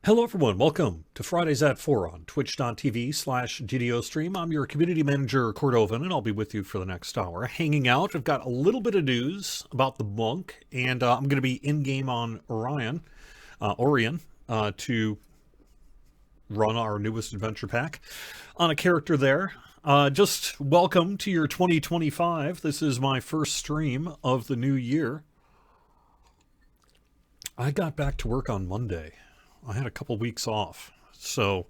Hello everyone, welcome to Fridays at 4 on twitch.tv/GDO stream. I'm your community manager, Cordovan, and I'll be with you for the next hour. Hanging out, I've got a little bit of news about the monk, and I'm going to be in-game on Orion, to run our newest adventure pack on a character there. Just welcome to your 2025. This is my first stream of the new year. I got back to work on Monday. I had a couple weeks off, so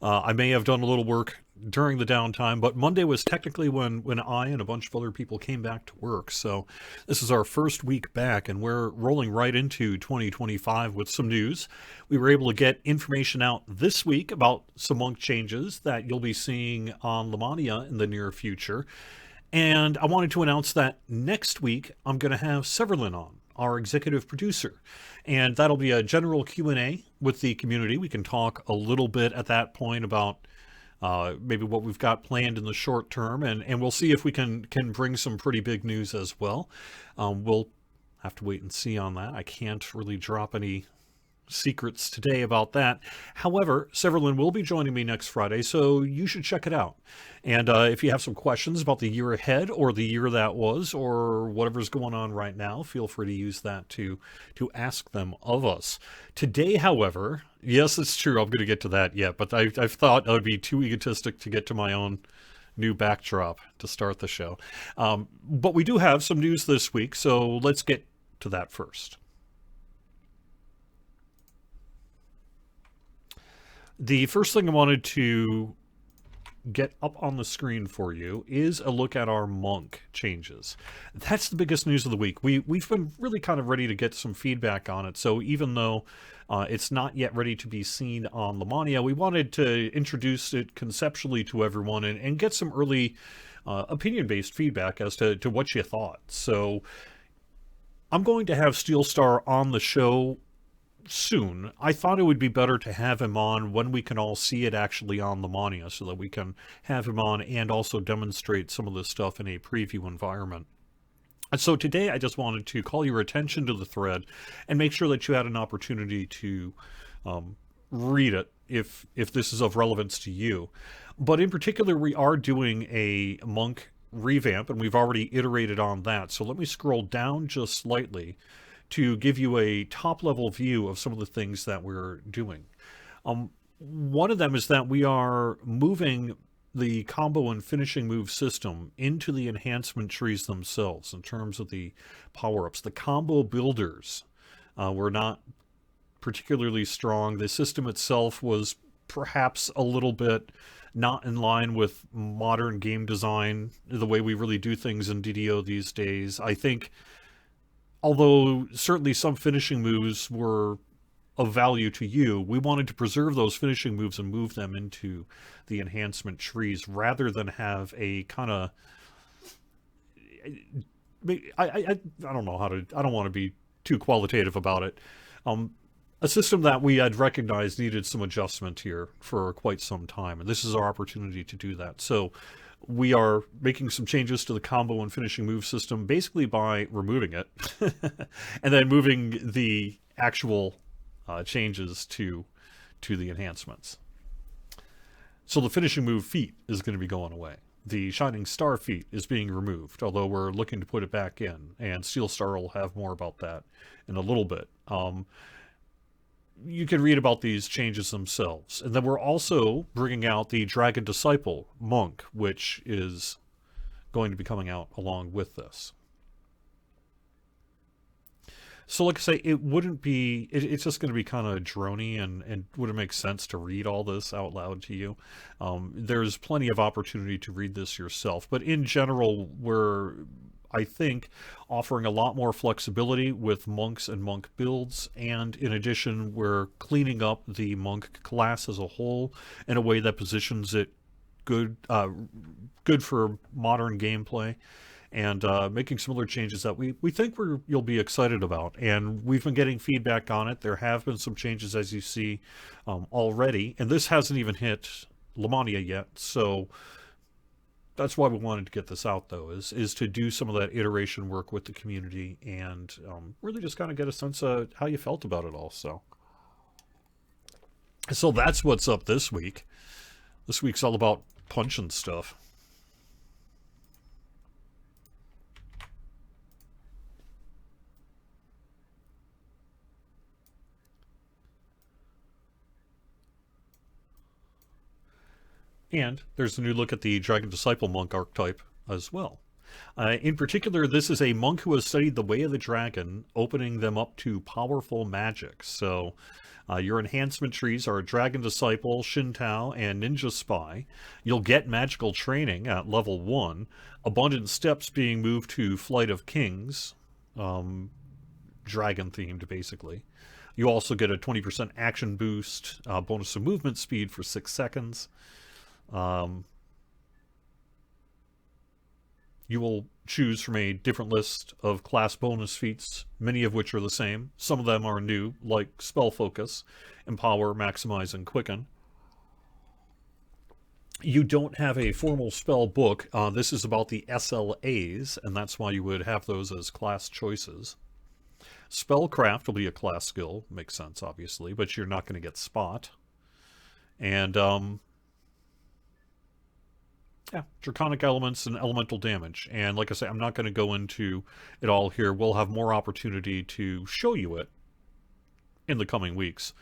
I may have done a little work during the downtime, but Monday was technically when I and a bunch of other people came back to work. So this is our first week back, and we're rolling right into 2025 with some news. We were able to get information out this week about some monk changes that you'll be seeing on Lamania in the near future. And I wanted to announce that next week I'm going to have Severlin on, our executive producer, and that'll be a general Q&A with the community. We can talk a little bit at that point about maybe what we've got planned in the short term, and we'll see if we can bring some pretty big news as well. We'll have to wait and see on that. I can't really drop any secrets today about that. However, Severlin will be joining me next Friday, so you should check it out. And if you have some questions about the year ahead or the year that was or whatever's going on right now, feel free to use that to ask them of us. Today, however, yes, it's true, I'm going to get to that yet, but I've thought I would be too egotistic to get to my own new backdrop to start the show. But we do have some news this week, so let's get to that first. The first thing I wanted to get up on the screen for you is a look at our monk changes. That's the biggest news of the week. We've been really kind of ready to get some feedback on it, so even though it's not yet ready to be seen on Lamania, we wanted to introduce it conceptually to everyone and get some early opinion-based feedback as to what you thought. So I'm going to have Steelstar on the show soon. I thought it would be better to have him on when we can all see it actually on Lamania, so that we can have him on and also demonstrate some of this stuff in a preview environment. And so today I just wanted to call your attention to the thread and make sure that you had an opportunity to read it if this is of relevance to you. But in particular, we are doing a monk revamp, and we've already iterated on that. So let me scroll down just slightly to give you a top-level view of some of the things that we're doing. One of them is that we are moving the combo and finishing move system into the enhancement trees themselves in terms of the power-ups. The combo builders were not particularly strong. The system itself was perhaps a little bit not in line with modern game design, the way we really do things in DDO these days. I think, although certainly some finishing moves were of value to you, we wanted to preserve those finishing moves and move them into the enhancement trees rather than have a kind of... I don't know how to... I don't want to be too qualitative about it. A system that we had recognized needed some adjustment here for quite some time, and this is our opportunity to do that. So we are making some changes to the combo and finishing move system basically by removing it and then moving the actual changes to the enhancements. So the finishing move feat is going to be going away. The Shining Star feat is being removed, although we're looking to put it back in, and Steelstar will have more about that in a little bit. You can read about these changes themselves. And then we're also bringing out the Dragon Disciple monk, which is going to be coming out along with this. So like I say, it wouldn't be... It's just going to be kind of droney and wouldn't make sense to read all this out loud to you. There's plenty of opportunity to read this yourself. But in general, we're, I think, offering a lot more flexibility with monks and monk builds, and in addition, we're cleaning up the monk class as a whole in a way that positions it good for modern gameplay, and making some other changes that we think you'll be excited about. And we've been getting feedback on it. There have been some changes, as you see, already, and this hasn't even hit Lamania yet, so that's why we wanted to get this out, though, is to do some of that iteration work with the community and really just kind of get a sense of how you felt about it all. So So that's what's up this week. This week's all about punching stuff. And there's a new look at the Dragon Disciple Monk archetype as well. In particular, this is a monk who has studied the way of the dragon, opening them up to powerful magic. So, your enhancement trees are Dragon Disciple, Shintao, and Ninja Spy. You'll get magical training at level 1, abundant steps being moved to Flight of Kings, dragon themed basically. You also get a 20% action boost, bonus of movement speed for 6 seconds. Um, you will choose from a different list of class bonus feats, many of which are the same. Some of them are new, like Spell Focus, Empower, Maximize, and Quicken. You don't have a formal spell book. This is about the SLAs, and that's why you would have those as class choices. Spellcraft will be a class skill. Makes sense, obviously, but you're not going to get Spot. And, yeah, draconic elements and elemental damage. And like I say, I'm not going to go into it all here. We'll have more opportunity to show you it in the coming weeks.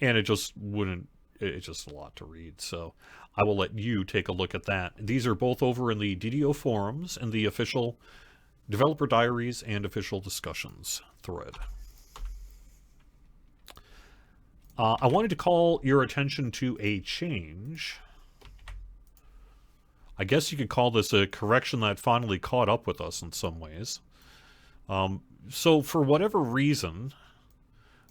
And it just wouldn't, it's just a lot to read. So I will let you take a look at that. These are both over in the DDO forums and the official developer diaries and official discussions thread. I wanted to call your attention to a change. I guess you could call this a correction that finally caught up with us in some ways. So for whatever reason,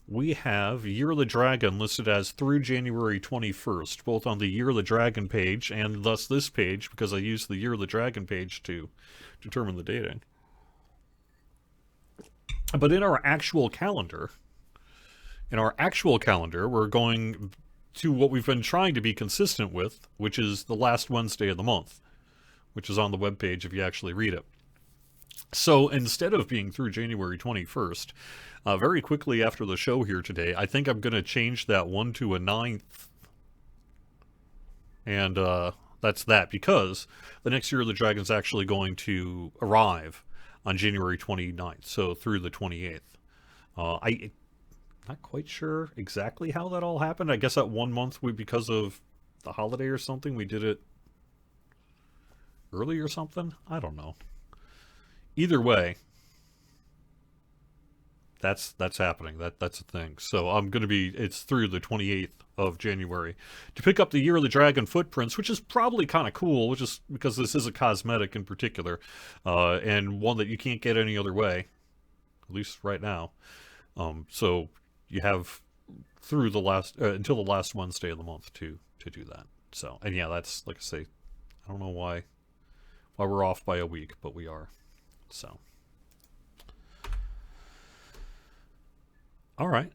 we have Year of the Dragon listed as through January 21st, both on the Year of the Dragon page and thus this page, because I used the Year of the Dragon page to determine the dating. But in our actual calendar, we're going to what we've been trying to be consistent with, which is the last Wednesday of the month, which is on the webpage if you actually read it. So instead of being through January 21st, very quickly after the show here today, I think I'm going to change that 1 to a 9th. And that's that, because the next Year of the Dragon is actually going to arrive on January 29th, so through the 28th. I'm not quite sure exactly how that all happened. I guess that 1 month, because of the holiday or something, we did it early or something. I don't know. Either way, that's happening. That's a thing. So I'm going to be, it's through the 28th of January to pick up the Year of the Dragon footprints, which is probably kind of cool, just because this is a cosmetic in particular, and one that you can't get any other way, at least right now. So you have through the last until the last Wednesday of the month to do that. So, and yeah, that's, like I say, I don't know why we're off by a week, but we are. So, all right.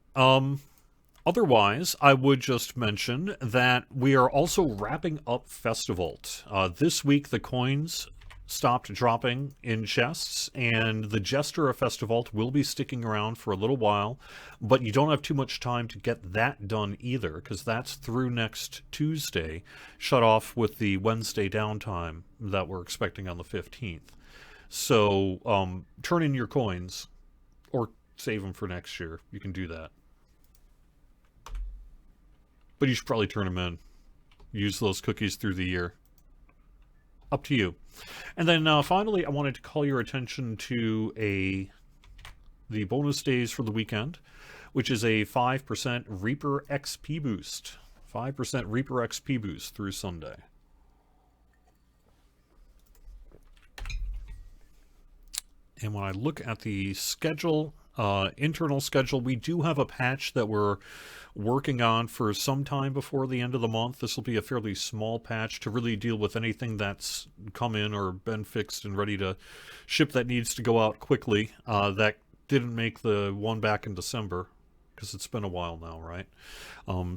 Otherwise, I would just mention that we are also wrapping up Festivault. This week, the coins stopped dropping in chests, and the Jester of Festivault will be sticking around for a little while, but you don't have too much time to get that done either, because that's through next Tuesday, shut off with the Wednesday downtime that we're expecting on the 15th. So turn in your coins, or save them for next year. You can do that. But you should probably turn them in. Use those cookies through the year. Up to you. And then finally, I wanted to call your attention to the bonus days for the weekend, which is a 5% Reaper XP boost. 5% Reaper XP boost through Sunday. And when I look at the schedule, internal schedule, we do have a patch that we're working on for some time before the end of the month. This will be a fairly small patch to really deal with anything that's come in or been fixed and ready to ship that needs to go out quickly. That didn't make the one back in December, because it's been a while now, right?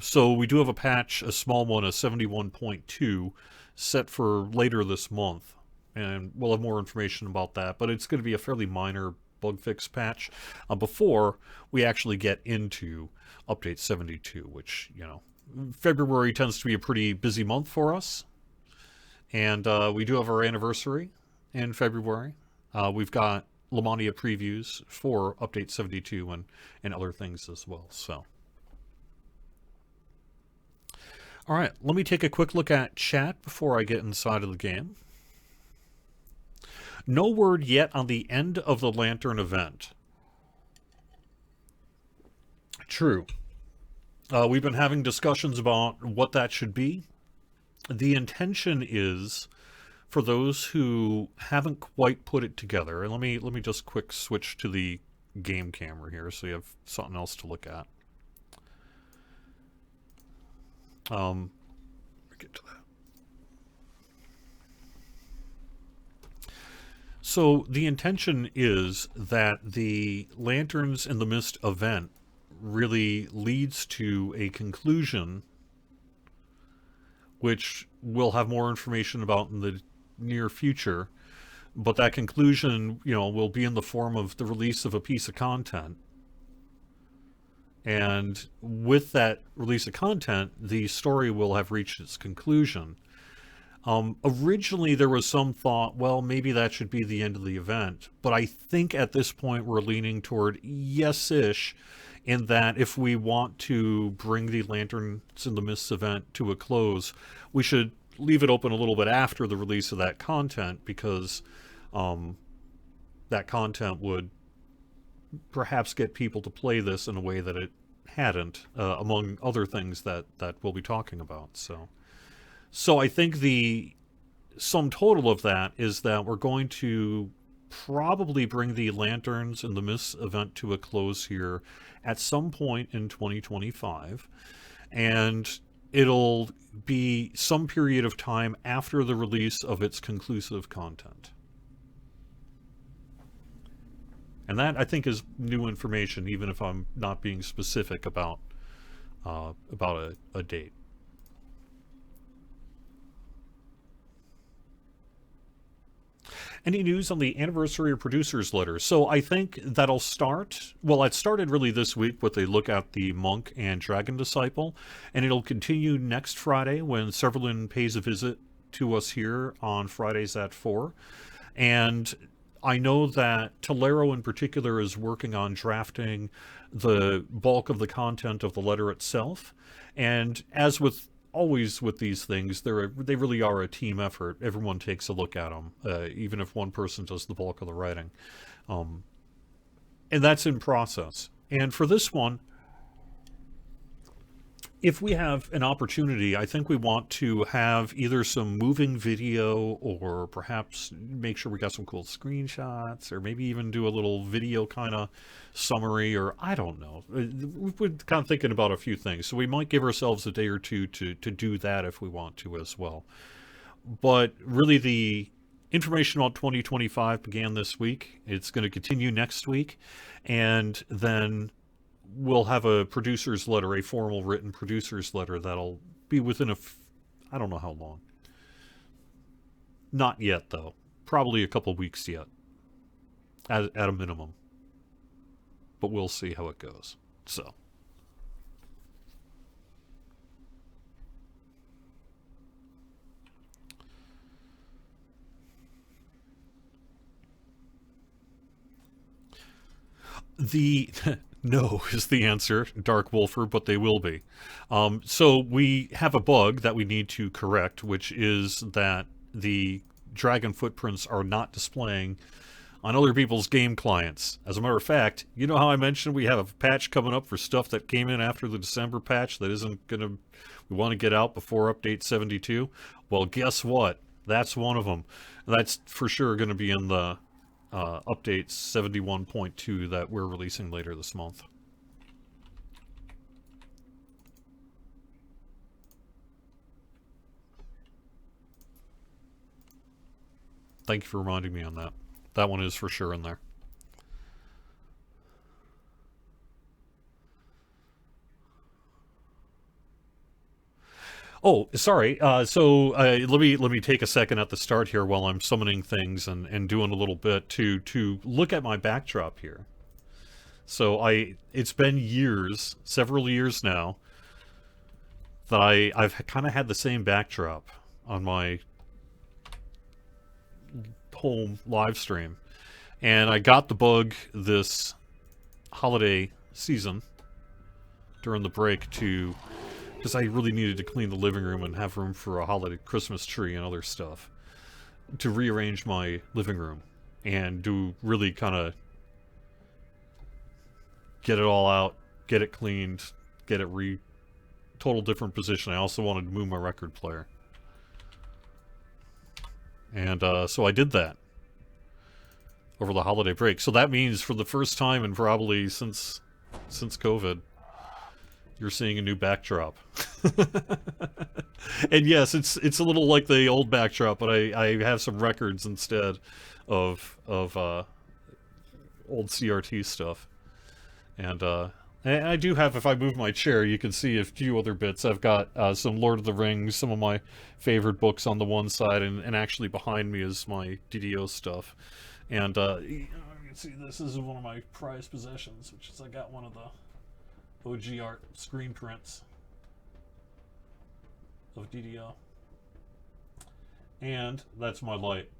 So we do have a patch, a small one, a 71.2, set for later this month. And we'll have more information about that, but it's going to be a fairly minor bug fix patch before we actually get into update 72, which, you know, February tends to be a pretty busy month for us, and we do have our anniversary in February. We've got Lamania previews for Update 72 and other things as well. So, all right, let me take a quick look at chat before I get inside of the game. No word yet on the end of the Lantern event. True. We've been having discussions about what that should be. The intention is, for those who haven't quite put it together, and let me just quick switch to the game camera here so you have something else to look at. Get to that. So the intention is that the Lanterns in the Mist event really leads to a conclusion, which we'll have more information about in the near future. But that conclusion, will be in the form of the release of a piece of content. And with that release of content, the story will have reached its conclusion. Originally, there was some thought, well, maybe that should be the end of the event. But I think at this point, we're leaning toward yes-ish, in that if we want to bring the Lanterns in the Mist event to a close, we should leave it open a little bit after the release of that content, because that content would perhaps get people to play this in a way that it hadn't, among other things that we'll be talking about. So I think the sum total of that is that we're going to probably bring the Lanterns in the Mist event to a close here at some point in 2025. And it'll be some period of time after the release of its conclusive content. And that, I think, is new information, even if I'm not being specific about a date. Any news on the anniversary of producers letter? So I think that'll start, well, it started really this week with a look at the Monk and Dragon Disciple, and it'll continue next Friday when Severlin pays a visit to us here on Fridays at 4. And I know that Tolero in particular is working on drafting the bulk of the content of the letter itself. And as with always with these things, they really are a team effort. Everyone takes a look at them, even if one person does the bulk of the writing. And that's in process. And for this one, if we have an opportunity, I think we want to have either some moving video, or perhaps make sure we got some cool screenshots, or maybe even do a little video kind of summary, or I don't know. We've been kind of thinking about a few things, so we might give ourselves a day or two to do that if we want to as well. But really, the information about 2025 began this week. It's going to continue next week, and then we'll have a producer's letter, a formal written producer's letter that'll be within I don't know how long. Not yet, though. Probably a couple weeks yet, at a minimum. But we'll see how it goes. So. No is the answer, Dark Wolfer, but they will be. So we have a bug that we need to correct, which is that the dragon footprints are not displaying on other people's game clients. As a matter of fact, you know how I mentioned we have a patch coming up for stuff that came in after the December patch that we want to get out before Update 72? Well, guess what? That's one of them. That's for sure going to be in the update 71.2 that we're releasing later this month. Thank you for reminding me on that. That one is for sure in there. Oh, sorry. So let me take a second at the start here while I'm summoning things and doing a little bit to look at my backdrop here. So it's been years, several years now, that I've kind of had the same backdrop on my home live stream. And I got the bug this holiday season during the break because I really needed to clean the living room and have room for a holiday Christmas tree and other stuff, to rearrange my living room and do really kind of get it all out, get it cleaned, get it total different position. I also wanted to move my record player. And so I did that over the holiday break. So that means for the first time and probably since COVID, you're seeing a new backdrop. And yes, it's a little like the old backdrop, but I have some records instead of old CRT stuff. And I do have, if I move my chair, you can see a few other bits. I've got some Lord of the Rings, some of my favorite books on the one side, and actually behind me is my DDO stuff. And you can see this is one of my prized possessions, which is I got one of the OG art screen prints of DDO. And that's my light.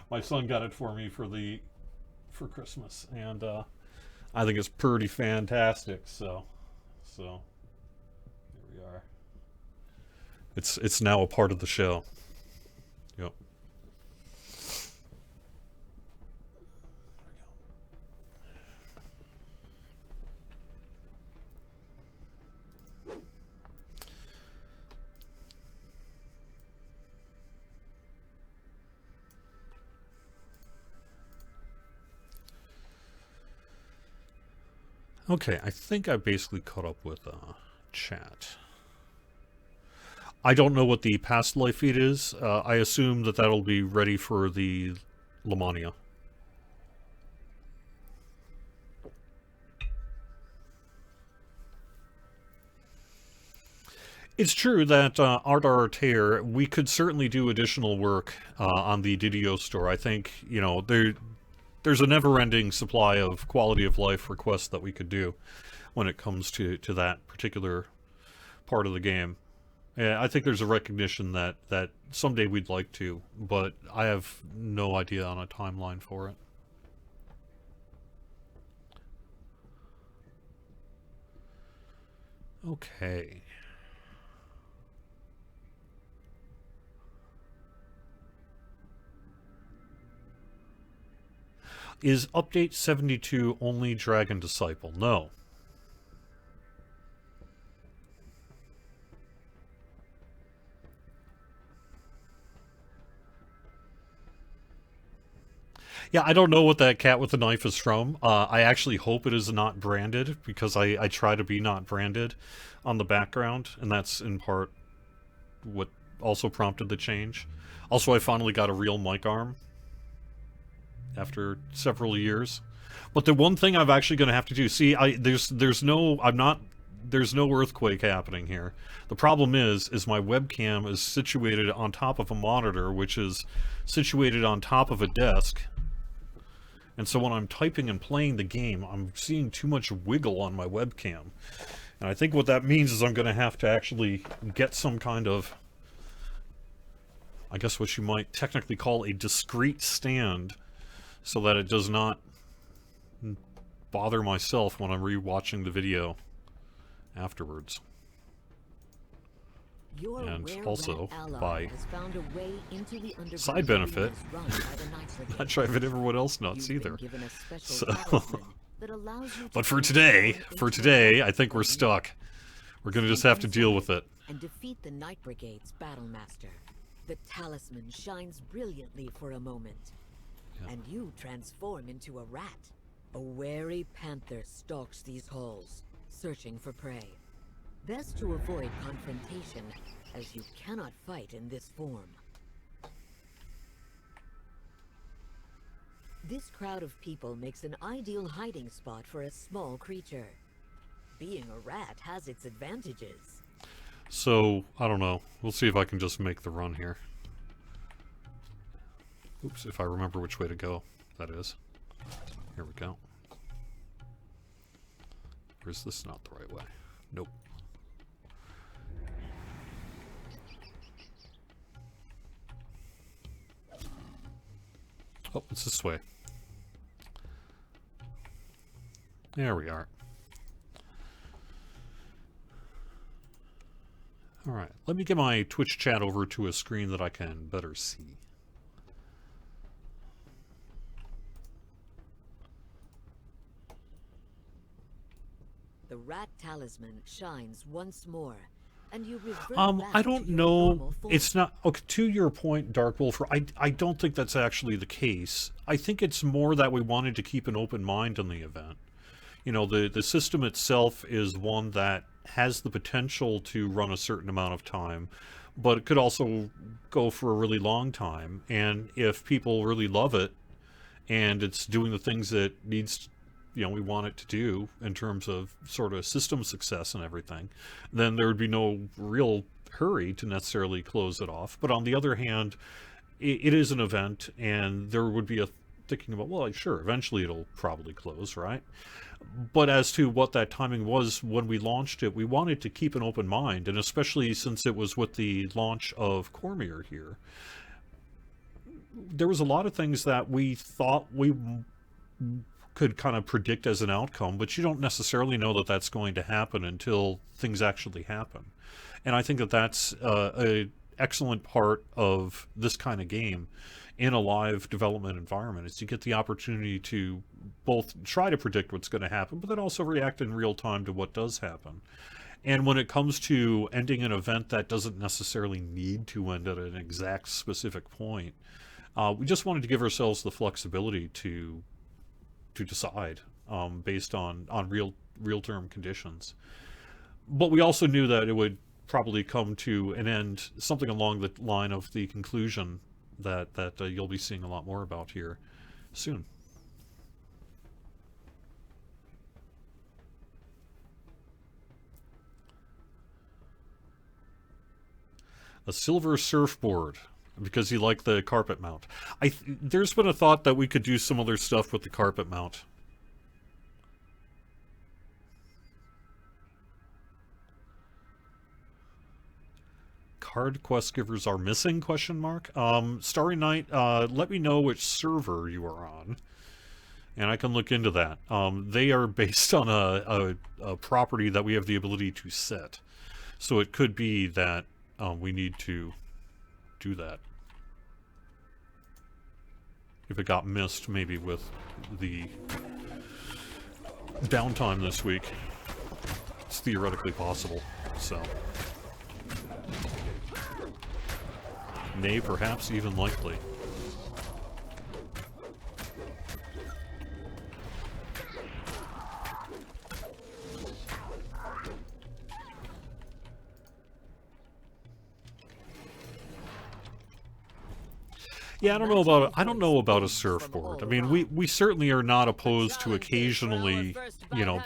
My son got it for me for Christmas, and I think it's pretty fantastic. So here we are. It's now a part of the show. Yep. Okay, I think I basically caught up with chat. I don't know what the past life feed is. I assume that that'll be ready for the Lamania. It's true that Art Arteir, we could certainly do additional work on the Didio store. I think, there's a never-ending supply of quality of life requests that we could do when it comes to that particular part of the game. And I think there's a recognition that someday we'd like to, but I have no idea on a timeline for it. Okay. Is update 72 only Dragon Disciple? No. Yeah, I don't know what that cat with the knife is from. I actually hope it is not branded, because I try to be not branded on the background, and that's in part what also prompted the change. Also, I finally got a real mic arm after several years. But the one thing I'm actually going to have to do, see, there's no earthquake happening here. The problem is my webcam is situated on top of a monitor, which is situated on top of a desk. And so when I'm typing and playing the game, I'm seeing too much wiggle on my webcam. And I think what that means is I'm going to have to actually get some kind of, I guess what you might technically call a discrete stand, so that it does not bother myself when I'm re-watching the video afterwards. And also, by side benefit, not sure if everyone else nuts either. So, but for today, I think we're stuck. We're going to just have to deal with it. And defeat the Night Brigade's Battlemaster. The talisman shines brilliantly for a moment. And you transform into a rat. A wary panther stalks these halls, searching for prey. Best to avoid confrontation, as you cannot fight in this form. This crowd of people makes an ideal hiding spot for a small creature. Being a rat has its advantages. So, I don't know. We'll see if I can just make the run here. Oops, if I remember which way to go, that is. Here we go. Or is this not the right way? Nope. It's this way. There we are. Alright, let me get my Twitch chat over to a screen that I can better see. The rat talisman shines once more, and you revert I back don't to your know. normal form. It's not... Okay, to your point, Dark Wolf, I don't think that's actually the case. I think it's more that we wanted to keep an open mind on the event. You know, the system itself is one that has the potential to run a certain amount of time, but it could also go for a really long time. And if people really love it, and it's doing the things that needs, you know, we want it to do in terms of sort of system success and everything, then there would be no real hurry to necessarily close it off. But on the other hand, it is an event, and there would be a thinking about, well, sure, eventually it'll probably close, right? But as to what that timing was when we launched it, we wanted to keep an open mind, and especially since it was with the launch of Cormier here, there was a lot of things that we thought we could kind of predict as an outcome, but you don't necessarily know that that's going to happen until things actually happen. And I think that that's an excellent part of this kind of game in a live development environment, is you get the opportunity to both try to predict what's going to happen, but then also react in real time to what does happen. And when it comes to ending an event that doesn't necessarily need to end at an exact specific point, we just wanted to give ourselves the flexibility to decide based on real-term conditions. But we also knew that it would probably come to an end, something along the line of the conclusion that you'll be seeing a lot more about here soon. A silver surfboard, because you like the carpet mount. There's been a thought that we could do some other stuff with the carpet mount. Card quest givers are missing, question mark. Starry Night, let me know which server you are on, and I can look into that. They are based on a property that we have the ability to set, so it could be that we need to do that. If it got missed, maybe with the downtime this week, it's theoretically possible, so... Nay, perhaps even likely. Yeah, I don't know about a surfboard. I mean, we certainly are not opposed to occasionally, you know,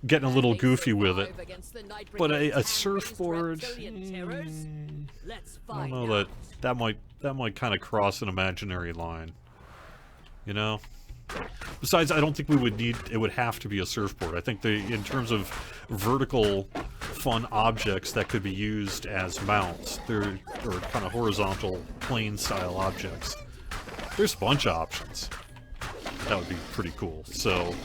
getting a little goofy with it. But a surfboard, I don't know, that might kind of cross an imaginary line, you know. Besides, I don't think it would have to be a surfboard. I think in terms of vertical fun objects that could be used as mounts, or kind of horizontal plane style objects, there's a bunch of options. That would be pretty cool. So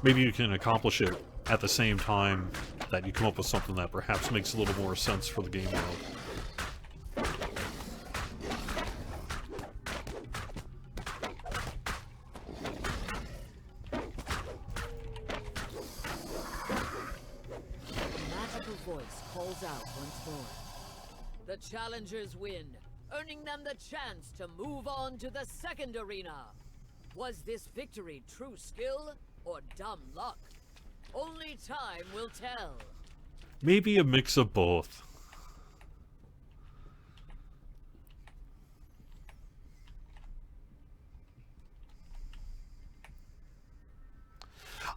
maybe you can accomplish it at the same time that you come up with something that perhaps makes a little more sense for the game world. The challengers win, earning them the chance to move on to the second arena. Was this victory true skill or dumb luck? Only time will tell. Maybe a mix of both.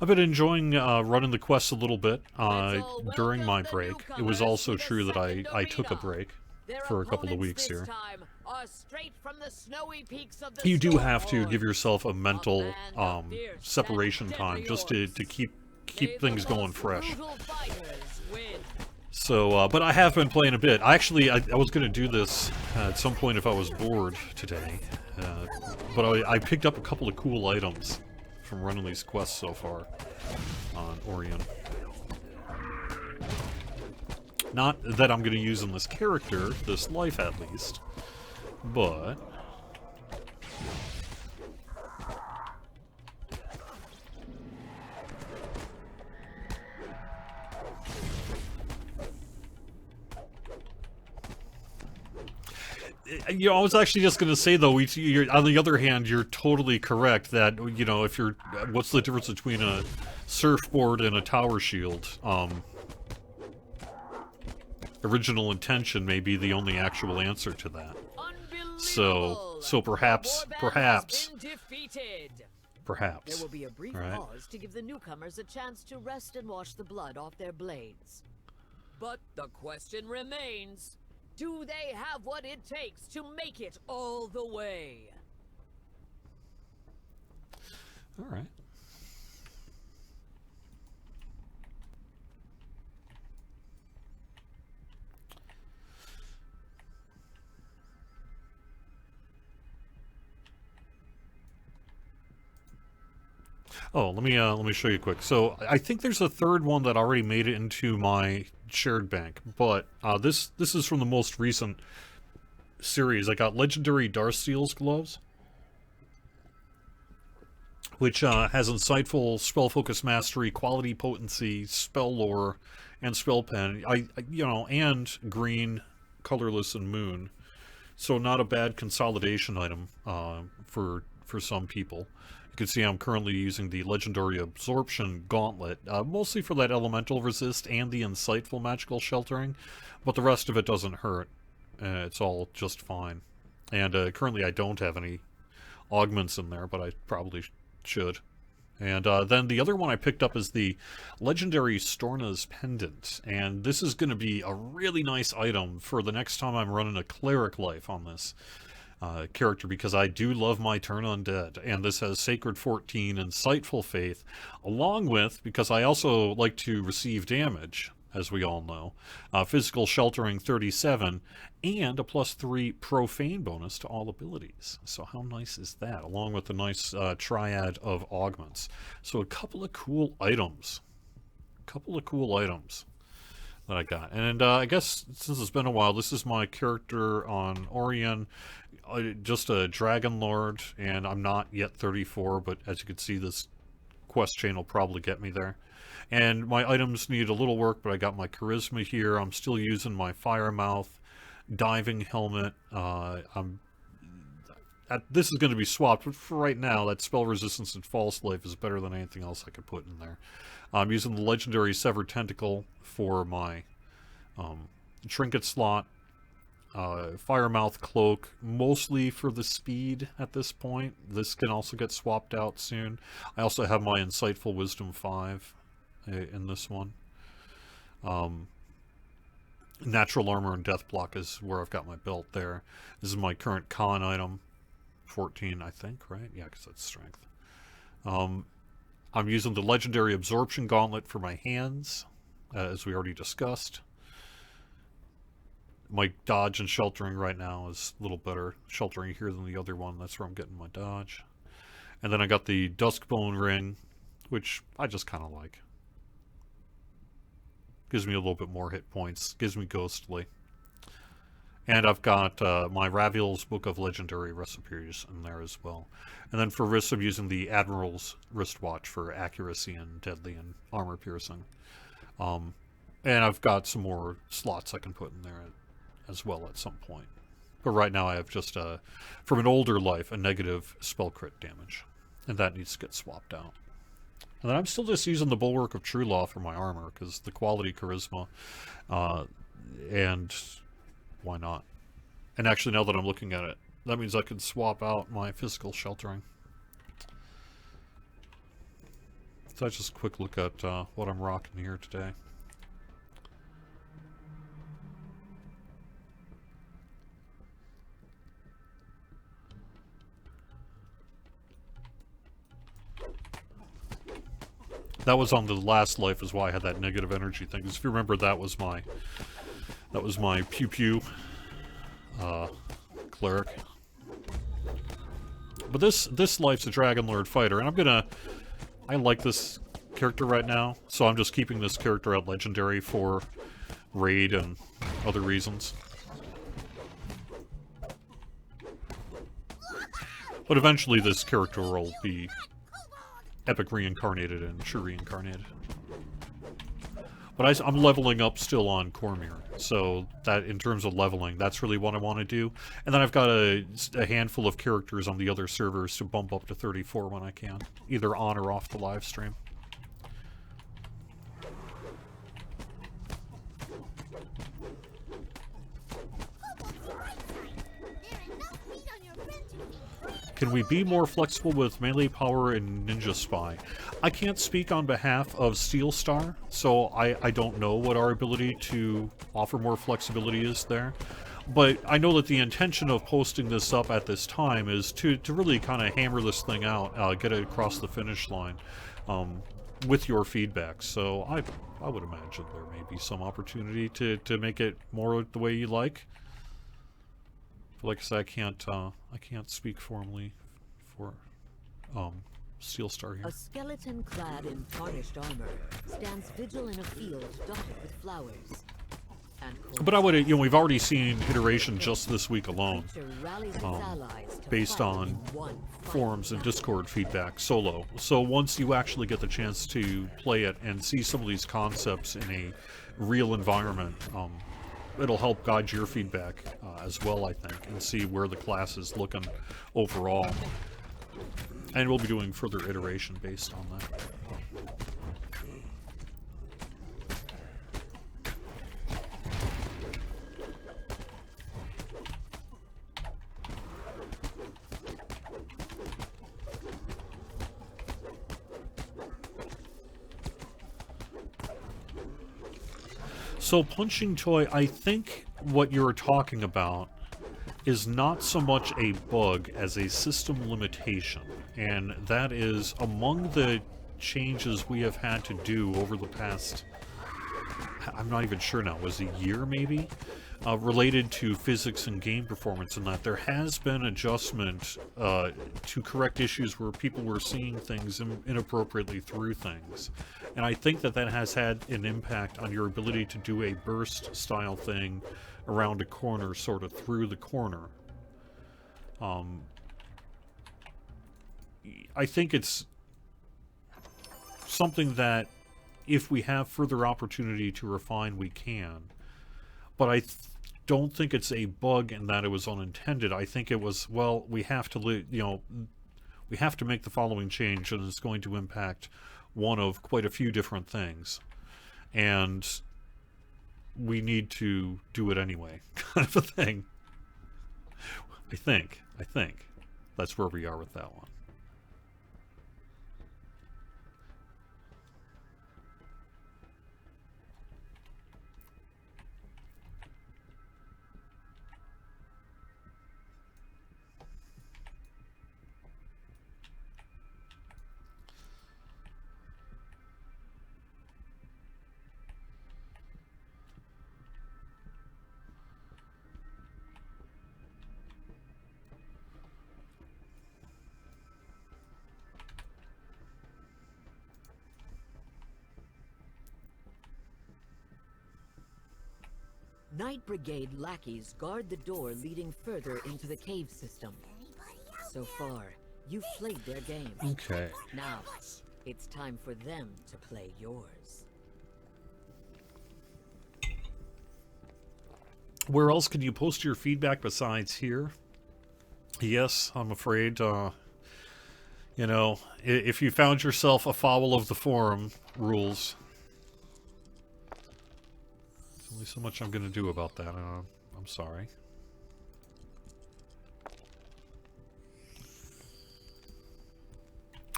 I've been enjoying running the quests a little bit during my break. It was also true that I took a break for a couple of weeks here. You do have to give yourself a mental separation time just to keep things going fresh. So, but I have been playing a bit. I was going to do this at some point if I was bored today. But I picked up a couple of cool items from running these quests so far on Orion. Not that I'm going to use in this character, this life at least, but... You know, I was actually just going to say, though, on the other hand, you're totally correct that, you know, if you're... What's the difference between a surfboard and a tower shield? Original intention may be the only actual answer to that. So perhaps... There will be a brief pause to give the newcomers a chance to rest and wash the blood off their blades. But the question remains... Do they have what it takes to make it all the way? All right. Oh, let me show you quick. So I think there's a third one that already made it into my shared bank, but this is from the most recent series. I got Legendary Darkseal's gloves, which has insightful spell focus mastery, quality potency, spell lore, and spell pen. And green, colorless, and moon. So not a bad consolidation item for some people. You can see I'm currently using the Legendary Absorption Gauntlet, mostly for that elemental resist and the insightful magical sheltering, but the rest of it doesn't hurt. It's all just fine. And currently I don't have any augments in there, but I probably should. And then the other one I picked up is the Legendary Storna's Pendant, and this is going to be a really nice item for the next time I'm running a Cleric Life on this character, because I do love my Turn Undead, and this has Sacred 14, Insightful Faith, along with, because I also like to receive damage, as we all know, Physical Sheltering 37, and a +3 Profane bonus to all abilities. So how nice is that? Along with a nice triad of augments. So a couple of cool items. That I got. And I guess since it's been a while, this is my character on Orion, just a Dragon Lord, and I'm not yet 34, but as you can see, this quest chain will probably get me there. And my items need a little work, but I got my Charisma here. I'm still using my Firemouth diving helmet. This is going to be swapped, but for right now, that spell resistance and false life is better than anything else I could put in there. I'm using the Legendary Severed Tentacle for my trinket slot. Firemouth Cloak, mostly for the speed at this point. This can also get swapped out soon. I also have my Insightful Wisdom 5 in this one. Natural Armor and Death Block is where I've got my belt there. This is my current con item. 14, I think, right? Yeah, because that's strength. I'm using the Legendary Absorption Gauntlet for my hands, as we already discussed. My dodge and sheltering right now is a little better sheltering here than the other one. That's where I'm getting my dodge. And then I got the Duskbone Ring, which I just kind of like. Gives me a little bit more hit points. Gives me Ghostly. And I've got my Raviel's Book of Legendary Recipes in there as well. And then for wrists, I'm using the Admiral's Wristwatch for accuracy and deadly and armor piercing. And I've got some more slots I can put in there as well at some point. But right now I have just, from an older life, a negative spell crit damage. And that needs to get swapped out. And then I'm still just using the Bulwark of True Law for my armor, because the quality charisma, and why not? And actually, now that I'm looking at it, that means I can swap out my physical sheltering. So that's just a quick look at what I'm rocking here today. That was on the last life is why I had that negative energy thing. Because if you remember, that was my pew pew cleric. But this life's a Dragon Lord fighter, and I like this character right now, so I'm just keeping this character at legendary for raid and other reasons. But eventually this character will be epic reincarnated and true reincarnated. But I'm leveling up still on Cormyr, so that in terms of leveling, that's really what I want to do. And then I've got a handful of characters on the other servers to bump up to 34 when I can, either on or off the live stream. Can we be more flexible with melee power in Ninja Spy? I can't speak on behalf of Steel Star, so I don't know what our ability to offer more flexibility is there. But I know that the intention of posting this up at this time is to really kind of hammer this thing out, get it across the finish line with your feedback. So I would imagine there may be some opportunity to make it more the way you like. Like I said, I can't speak formally for Steel Star here. A skeleton clad in tarnished armor stands vigil in a field dotted with flowers. But I would, we've already seen iteration just this week alone, based on forums and Discord feedback solo. So once you actually get the chance to play it and see some of these concepts in a real environment, it'll help guide your feedback as well, I think, and see where the class is looking overall. And we'll be doing further iteration based on that. So Punching Toy, I think what you're talking about is not so much a bug as a system limitation, and that is among the changes we have had to do over the past, I'm not even sure now, was it a year maybe? Related to physics and game performance, and that there has been adjustment to correct issues where people were seeing things inappropriately through things. And I think that has had an impact on your ability to do a burst style thing around a corner, sort of through the corner. I think it's something that if we have further opportunity to refine, we can. But I don't think it's a bug in that it was unintended. I think it was, well, we have to, we have to make the following change, and it's going to impact one of quite a few different things. And we need to do it anyway, kind of a thing. I think. That's where we are with that one. Night Brigade lackeys guard the door leading further into the cave system. So far, you've played their game. Okay. Now, it's time for them to play yours. Where else can you post your feedback besides here? Yes, I'm afraid, if you found yourself afoul of the forum rules, there's only so much I'm going to do about that. I'm sorry.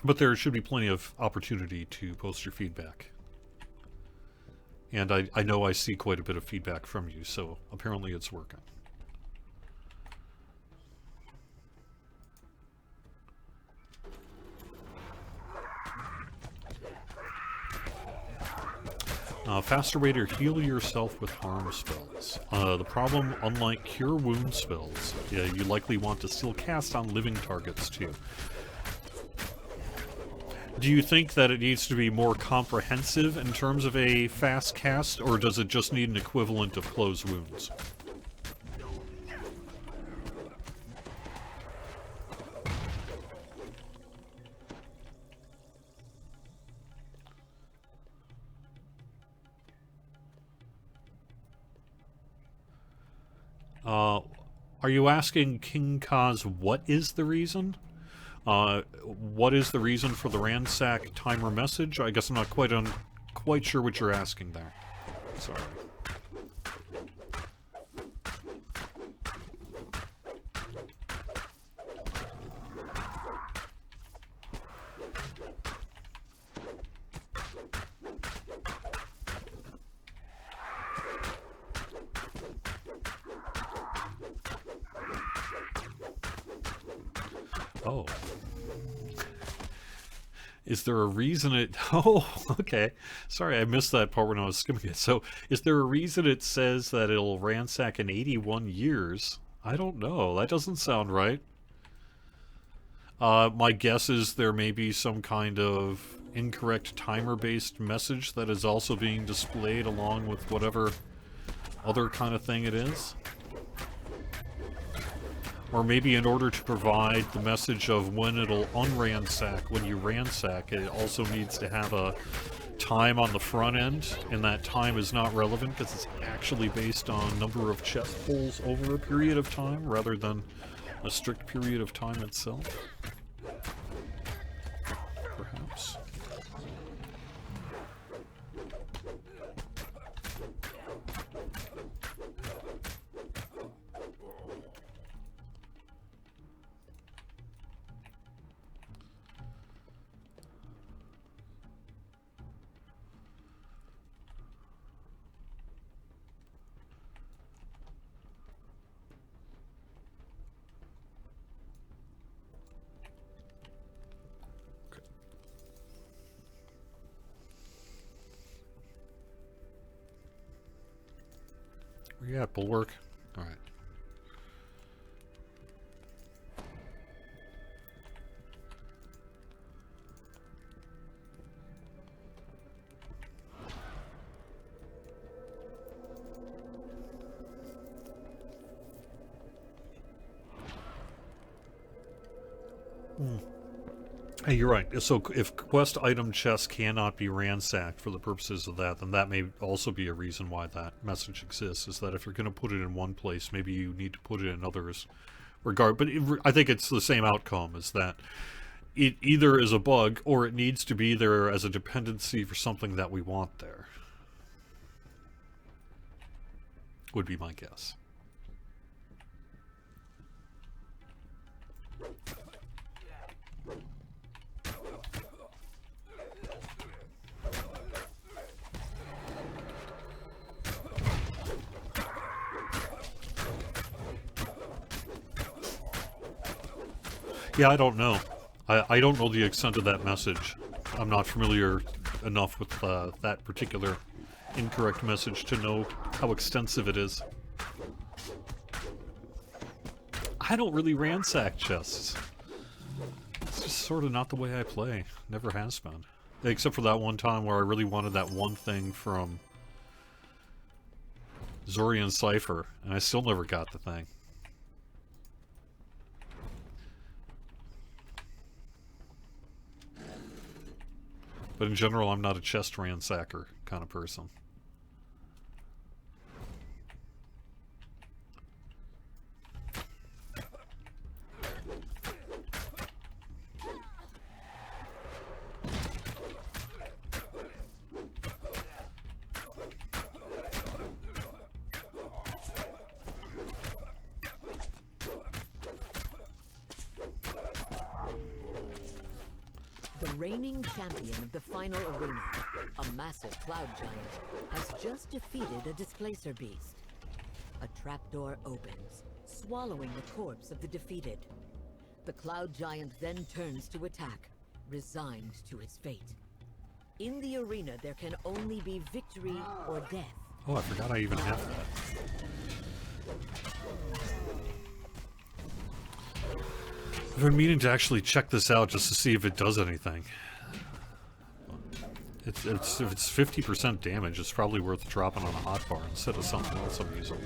But there should be plenty of opportunity to post your feedback. And I know I see quite a bit of feedback from you, so apparently it's working. Faster way to heal yourself with harm spells. The problem, unlike cure wound spells, you likely want to still cast on living targets too. Do you think that it needs to be more comprehensive in terms of a fast cast, or does it just need an equivalent of close wounds? Are you asking King Kaz what is the reason? What is the reason for the ransack timer message? I guess I'm not quite sure what you're asking there. Sorry. Oh. Is there a reason it... Oh, okay. Sorry, I missed that part when I was skimming it. So, is there a reason it says that it'll ransack in 81 years? I don't know. That doesn't sound right. My guess is there may be some kind of incorrect timer-based message that is also being displayed along with whatever other kind of thing it is. Or maybe in order to provide the message of when it'll unransack when you ransack, it also needs to have a time on the front end, and that time is not relevant because it's actually based on number of chest pulls over a period of time rather than a strict period of time itself. Perhaps. Where you at, Bulwark? Alright. Hey, you're right. So if quest item chests cannot be ransacked for the purposes of that, then that may also be a reason why that message exists, is that if you're going to put it in one place, maybe you need to put it in others. But I think it's the same outcome, is that it either is a bug or it needs to be there as a dependency for something that we want there. Would be my guess. Yeah, I don't know. I don't know the extent of that message. I'm not familiar enough with that particular incorrect message to know how extensive it is. I don't really ransack chests. It's just sort of not the way I play. Never has been. Except for that one time where I really wanted that one thing from Zorian Cypher, and I still never got the thing. But in general, I'm not a chest ransacker kind of person. The reigning champion of the final arena, a massive cloud giant, has just defeated a displacer beast. A trapdoor opens, swallowing the corpse of the defeated. The cloud giant then turns to attack, resigned to his fate. In the arena, there can only be victory or death. Oh, I forgot I even have that. I've been meaning to actually check this out just to see if it does anything. If it's 50% damage, it's probably worth dropping on a hotbar instead of something else I'm using.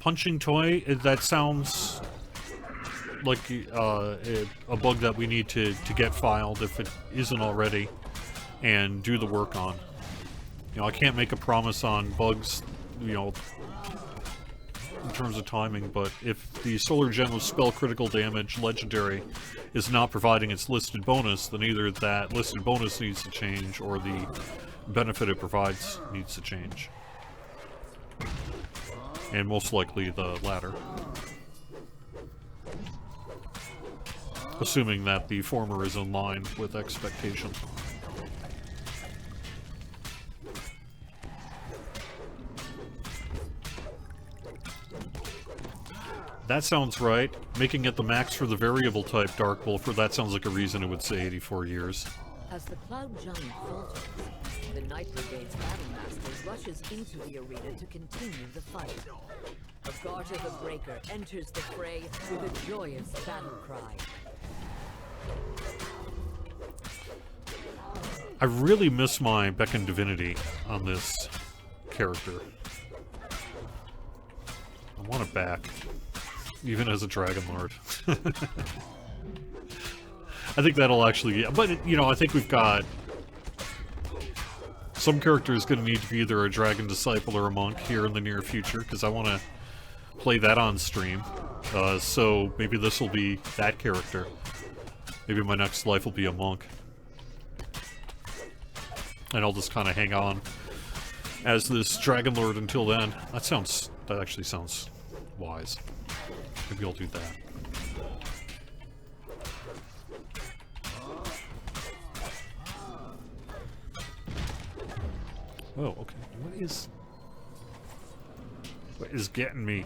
Punching toy, that sounds like a bug that we need to get filed if it isn't already, and do the work on. You know, I can't make a promise on bugs, you know, in terms of timing, but if the Solar Gem of Spell Critical Damage Legendary is not providing its listed bonus, then either that listed bonus needs to change, or the benefit it provides needs to change. And most likely the latter. Assuming that the former is in line with expectation. That sounds right. Making it the max for the variable type Dark Wolf, that sounds like a reason it would say 84 years. As the Cloud Giant falters, the Night Brigade's Battlemaster rushes into the arena to continue the fight. A Garter the Breaker enters the fray with a joyous battle cry. I really miss my Beckon Divinity on this character. I want it back, even as a Dragon Lord. I think that'll actually... But, you know, I think we've got... Some character is going to need to be either a Dragon Disciple or a Monk here in the near future, because I want to play that on stream. So maybe this will be that character. Maybe my next life will be a Monk. And I'll just kind of hang on as this Dragon Lord until then. That actually sounds wise. Maybe I'll do that. Oh, okay. What is getting me?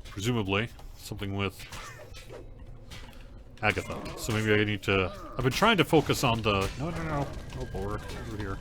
Presumably something with Agatha. So maybe I need to... I've been trying to focus on the... No. Oh, board. Over here.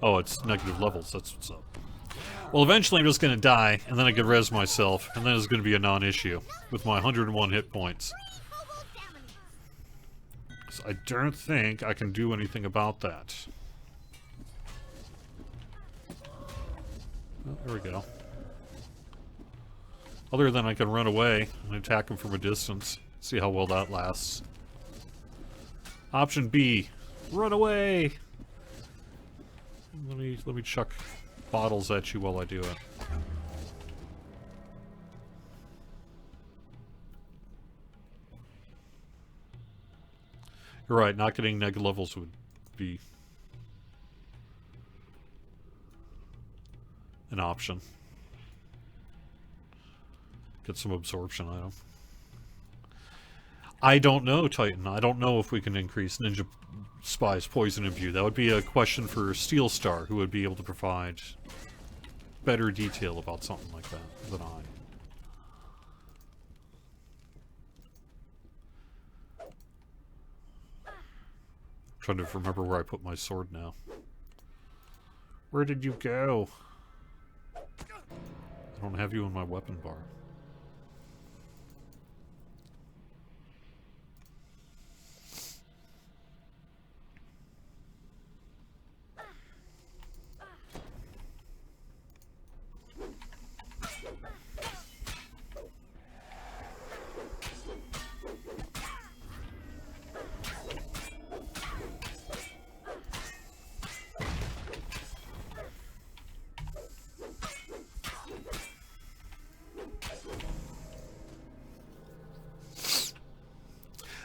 Oh, it's negative levels. That's what's up. Well, eventually I'm just going to die, and then I can res myself, and then it's going to be a non-issue with my 101 hit points. So I don't think I can do anything about that. Oh, there we go. Other than I can run away and attack him from a distance. See how well that lasts. Option B. Run away! Let me chuck bottles at you while I do it. You're right, not getting negative levels would be an option. Get some absorption item. I don't know, Titan. I don't know if we can increase Ninja Spy's poison imbue. That would be a question for Steel Star, who would be able to provide better detail about something like that than I. I'm trying to remember where I put my sword now. Where did you go? I don't have you in my weapon bar.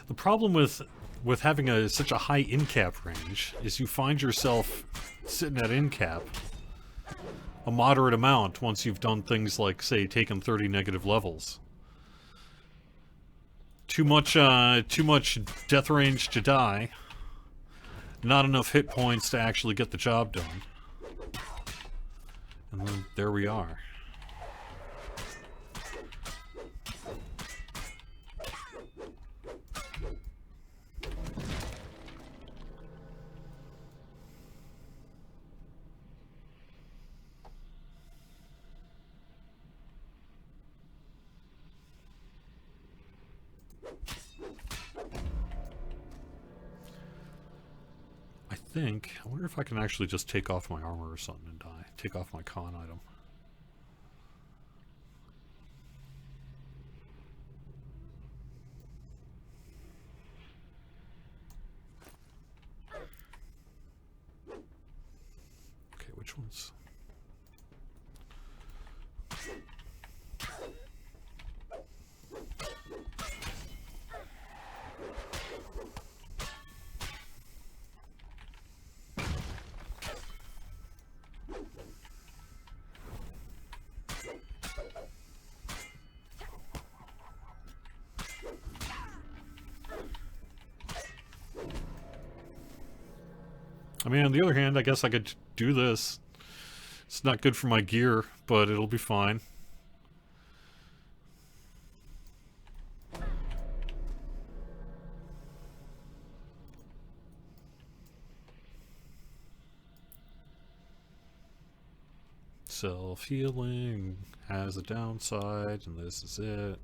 The problem with having such a high in-cap range is you find yourself sitting at in-cap a moderate amount once you've done things like, say, taken 30 negative levels. Too much death range to die. Not enough hit points to actually get the job done. And then there we are. I wonder if I can actually just take off my armor or something and die. Take off my con item. Okay, which ones? I mean, on the other hand, I guess I could do this. It's not good for my gear, but it'll be fine. Self-healing has a downside, and this is it.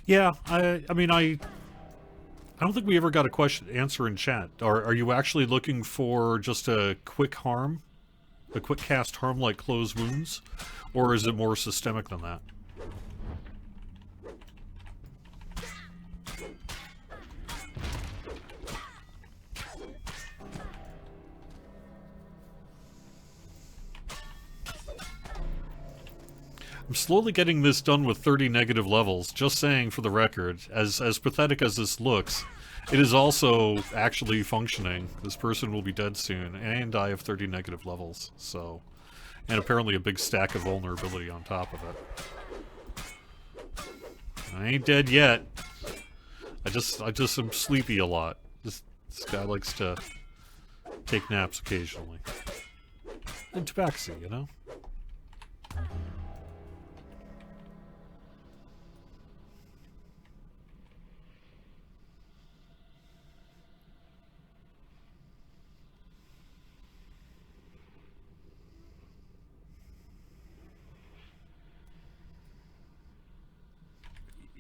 Yeah, I mean, I don't think we ever got a answer in chat. Are you actually looking for just a quick harm? A quick cast harm like close wounds? Or is it more systemic than that? I'm slowly getting this done with 30 negative levels, just saying for the record. As pathetic as this looks, it is also actually functioning. This person will be dead soon, and I have 30 negative levels, so... And apparently a big stack of vulnerability on top of it. I ain't dead yet. I just am sleepy a lot. This guy likes to take naps occasionally. And tabaxi, you know?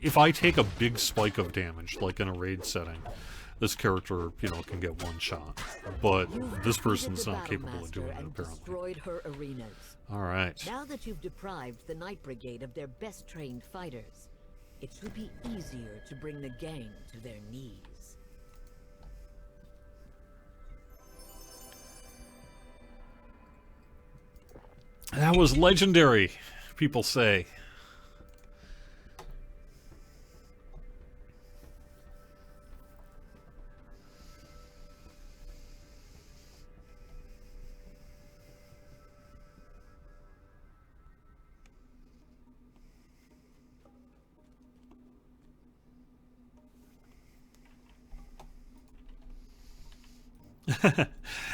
If I take a big spike of damage, like in a raid setting, this character, you know, can get one shot. But this person's not capable of doing it, apparently. Her arenas. Alright. Now that you've deprived the Night Brigade of their best trained fighters, it should be easier to bring the gang to their knees. That was legendary, people say.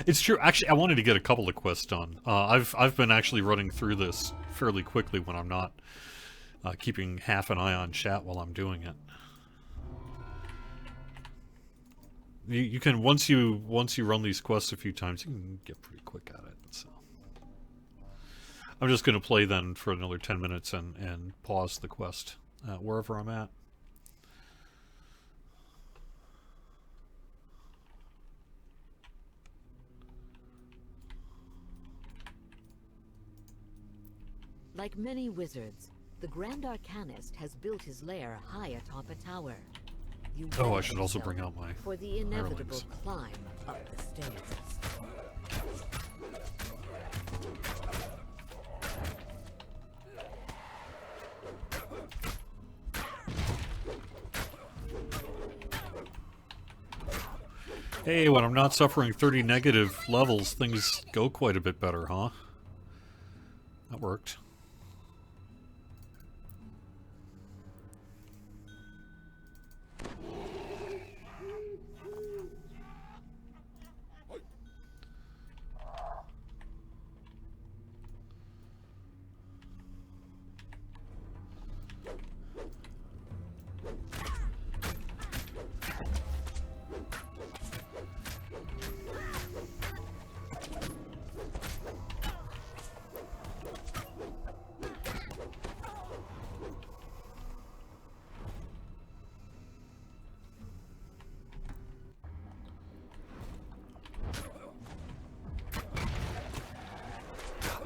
It's true. Actually, I wanted to get a couple of quests done. I've been actually running through this fairly quickly when I'm not keeping half an eye on chat while I'm doing it. You can once you run these quests a few times, you can get pretty quick at it. So I'm just going to play then for another 10 minutes and pause the quest wherever I'm at. Like many wizards, the Grand Arcanist has built his lair high atop a tower. You I should also bring out my for the inevitable hirelings. climb up the stairs. Hey, when I'm not suffering 30 negative levels, things go quite a bit better, huh? That worked.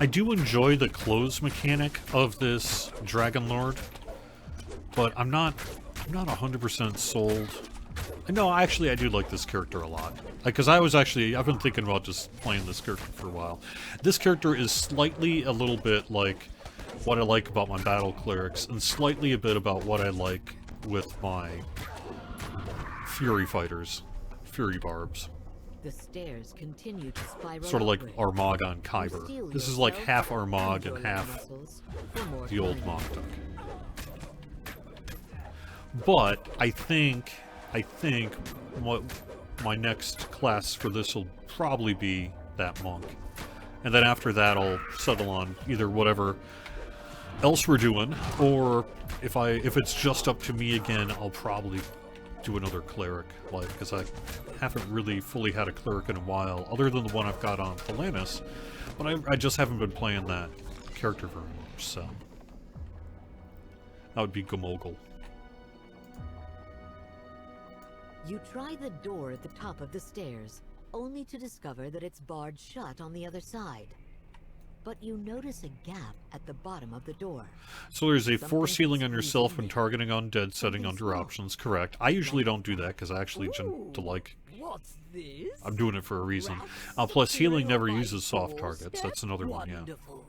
I do enjoy the clothes mechanic of this Dragon Lord, but I'm not 100% sold. No, actually, I do like this character a lot. Because I've been thinking about just playing this character for a while. This character is slightly a little bit like what I like about my battle clerics, and slightly a bit about what I like with my fury fighters, fury barbs. The stairs continue to spiral Sort of like upward. Armagh on Kyber. This is like half Armagh and half the old Moktuk. But I think what my next class for this will probably be that monk, and then after that I'll settle on either whatever else we're doing, or if it's just up to me again, I'll probably do another cleric, like, because I haven't really fully had a cleric in a while, other than the one I've got on Thelanis, but I just haven't been playing that character very much, so that would be Gomogol. You try the door at the top of the stairs, only to discover that it's barred shut on the other side. But you notice a gap at the bottom of the door. So there's a force Something healing on yourself when squeezing targeting undead, setting Something under small. options. Correct. I usually don't do that because I actually tend to like. What's this? I'm doing it for a reason. Rats Plus, healing appearing never on my uses soft targets. doorstep? That's another one. Yeah. Wonderful.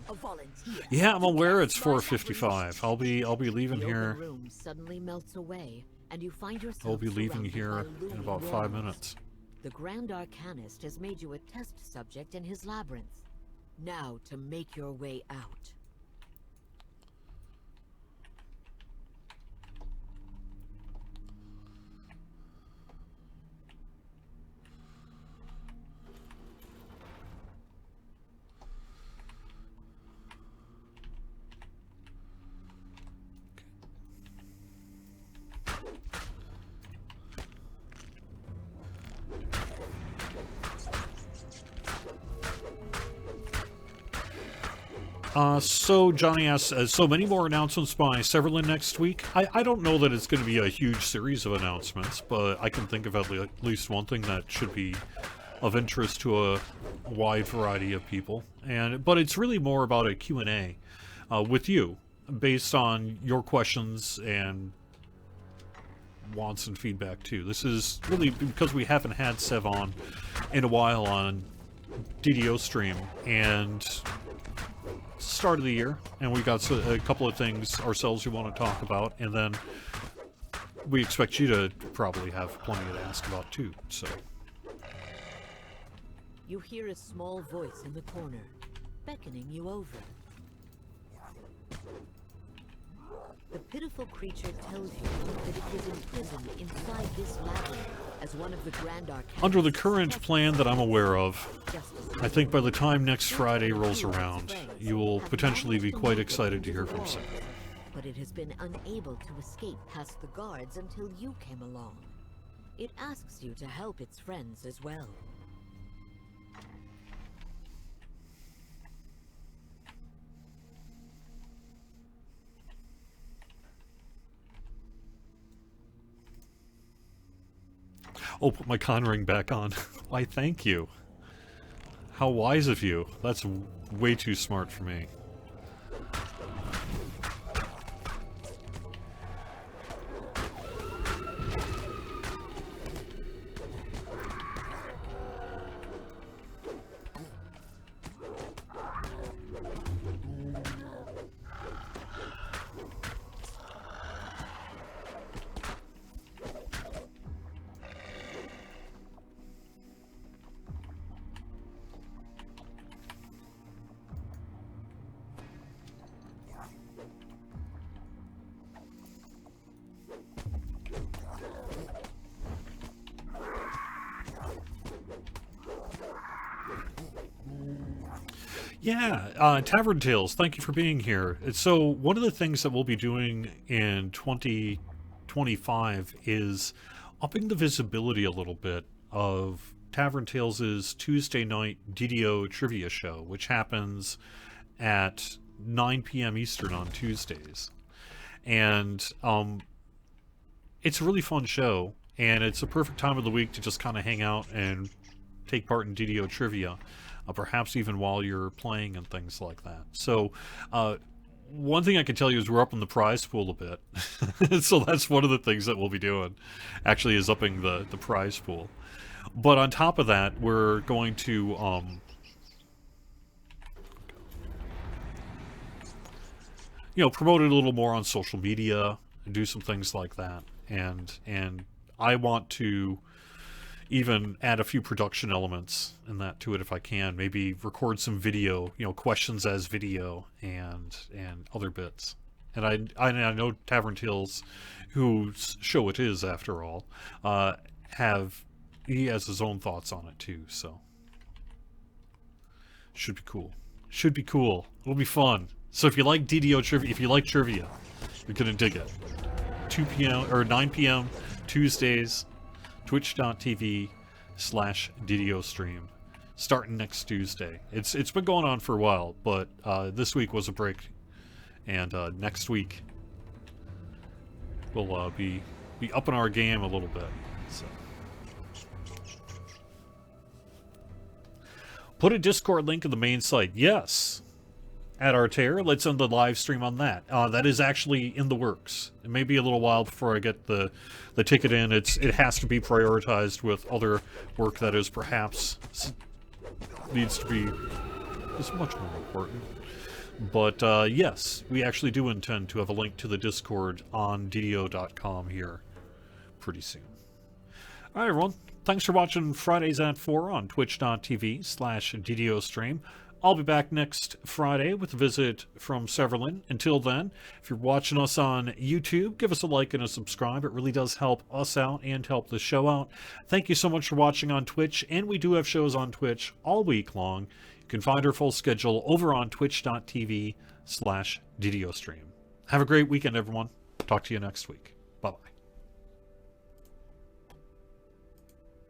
A volunteer. Yeah, I'm to aware cast it's my 4:55. I'll be leaving The here. room suddenly melts away, and you find yourself I'll be leaving surrounded here by in looming about 5 walls. minutes. The Grand Arcanist has made you a test subject in his labyrinth. Now to make your way out. So Johnny asks, so many more announcements by Severlin next week? I don't know that it's going to be a huge series of announcements, but I can think of at least one thing that should be of interest to a wide variety of people. But it's really more about a Q&A with you, based on your questions and wants and feedback too. This is really because we haven't had Sev on in a while on DDO stream, and start of the year, and we got a couple of things ourselves we want to talk about, and then we expect you to probably have plenty to ask about too. So You hear a small voice in the corner, beckoning you over. The pitiful creature tells you that it was imprisoned inside this labyrinth as one of the Grand Arcanists. Under the current plan that I'm aware of, Just as I think by the time next Friday rolls around, you will potentially be quite excited to hear from Sam. but it has been unable to escape past the guards until you came along. It asks you to help its friends as well. Oh, put my con ring back on. Why, thank you. How wise of you. That's way too smart for me. Yeah, Tavern Tales, thank you for being here. So, one of the things that we'll be doing in 2025 is upping the visibility a little bit of Tavern Tales' Tuesday night DDO trivia show, which happens at 9 p.m. Eastern on Tuesdays. And it's a really fun show, and it's a perfect time of the week to just kind of hang out and take part in DDO trivia. Perhaps even while you're playing and things like that. So, one thing I can tell you is we're upping the prize pool a bit. So that's one of the things that we'll be doing, actually, is upping the prize pool. But on top of that, we're going to promote it a little more on social media and do some things like that. And I want to even add a few production elements in that to it if I can. Maybe record some video, questions as video and other bits. And I know Tavern Tales, whose show it is after all, he has his own thoughts on it too, so should be cool. Should be cool. It'll be fun. So if you like DDO trivia, if you like trivia, you're gonna dig it. 2 p.m. or 9 p.m. Tuesdays, twitch.tv/DDO stream, starting next Tuesday. It's been going on for a while, but this week was a break, and next week we'll be upping our game a little bit. So, put a Discord link in the main site. Yes. At Artear, let's end the live stream on that. That is actually in the works. It may be a little while before I get the ticket in. It has to be prioritized with other work that is perhaps is much more important. But yes, we actually do intend to have a link to the Discord on DDO.com here pretty soon. All right, everyone. Thanks for watching Fridays at 4 on twitch.tv/DDO stream. I'll be back next Friday with a visit from Severlin. Until then, if you're watching us on YouTube, give us a like and a subscribe. It really does help us out and help the show out. Thank you so much for watching on Twitch, and we do have shows on Twitch all week long. You can find our full schedule over on twitch.tv/DDO stream. Have a great weekend, everyone. Talk to you next week. Bye-bye.